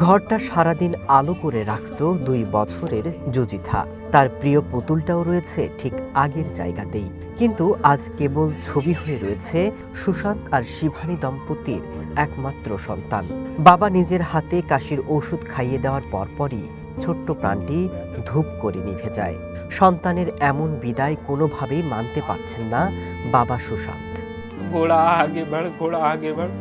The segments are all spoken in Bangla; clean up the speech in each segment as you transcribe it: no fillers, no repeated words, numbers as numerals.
ঘরটা সারাদিন আলো করে রাখত ২ বছরের জুজিথা। তার প্রিয় পুতুলটাও রয়েছে ঠিক আগের জায়গাতেই। কিন্তু আজ কেবল ছবি হয়ে রয়েছে সুশান্ত আর শিভানী দম্পতির একমাত্র সন্তান। বাবা নিজের হাতে কাশির ওষুধ খাইয়ে দেওয়ার পরপরই ছোট্ট প্রাণটি ধূপ করে নিভে যায়। সন্তানের এমন বিদায় কোনোভাবেই মানতে পারছেন না বাবা সুশান্ত। घोड़ा आगे बढ़, घोड़ा आगे बढ़,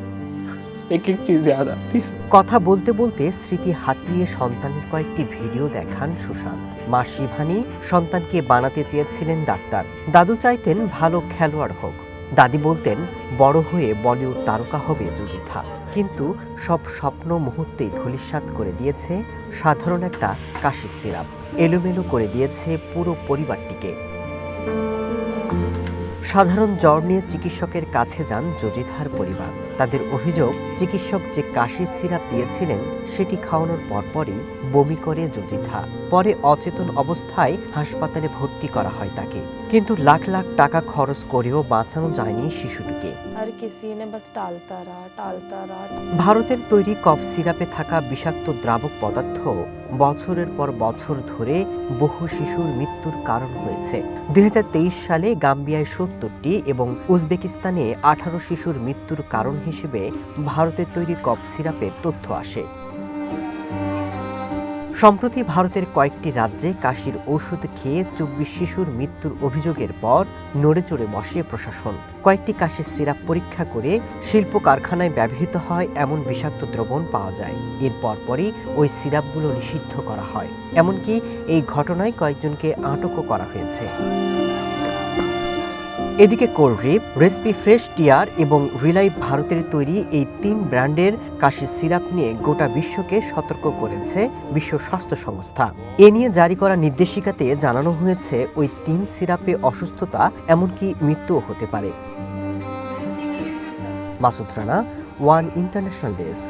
एक एक चीज याद आती। কথা বলতে বলতে স্মৃতি হাতড়িয়ে সন্তানের কয়েকটি ভিডিও দেখান সুশান্ত। মা শিভানী সন্তানকে বানাতে চেয়েছিলেন ডাক্তার, দাদু চাইতেন ভালো খেলোয়াড় হোক, দাদি বলতেন বড় হয়ে বলিউড তারকা হবে জুজিথা। কিন্তু সব স্বপ্ন মুহূর্তেই ধূলিসাৎ করে দিয়েছে সাধারণ একটা কাশি সিরাপ, এলোমেলো করে দিয়েছে পুরো পরিবারটিকে। সাধারণ জ্বর নিয়ে চিকিৎসকের কাছে যান জুজিথার পরিবার। তাদের অভিযোগ, চিকিৎসক যে কাশির সিরাপ দিয়েছিলেন সেটি খাওয়ানোর পরপরই বমি করে জুজিথা। পরে অচেতন অবস্থায় হাসপাতালে ভর্তি করা হয় তাকে। কিন্তু লাখ লাখ টাকা খরচ করেও বাঁচানো যায়নি শিশুটিকে। ভারতের তৈরি কফ সিরাপে থাকা বিষাক্ত দ্রাবক পদার্থ বছরের পর বছর ধরে বহু শিশুর মৃত্যুর কারণ হয়েছে। ২০২৩ সালে গাম্বিয়ায় ৭০টি এবং উজবেকিস্তানে ১৮ শিশুর মৃত্যুর কারণ হিসেবে ভারতের তৈরি কফ সিরাপের তথ্য আসে। সম্প্রতি ভারতের কয়েকটি রাজ্যে কাশির ওষুধ খেয়ে ২৪ শিশুর মৃত্যুর অভিযোগের পর নড়েচড়ে বসে প্রশাসন। কয়েকটি কাশির সিরাপ পরীক্ষা করে শিল্প কারখানায় ব্যবহৃত হয় এমন বিষাক্ত দ্রবণ পাওয়া যায়। এর পরপরই ওই সিরাপগুলো নিষিদ্ধ করা হয়। এমনকি এই ঘটনায় কয়েকজনকে আটকও করা হয়েছে। এদিকে কোলরিপ, রেসপি ফ্রেশ টিয়ার এবং রিলাইভ ভারতের তৈরি এই ৩ ব্র্যান্ডের কাশির সিরাপ নিয়ে গোটা বিশ্বকে সতর্ক করেছে বিশ্ব স্বাস্থ্য সংস্থা। এ নিয়ে জারি করা নির্দেশিকাতে জানানো হয়েছে ওই ৩ সিরাপে অসুস্থতা এমনকি মৃত্যুও হতে পারে। Masud Rana, one international desk.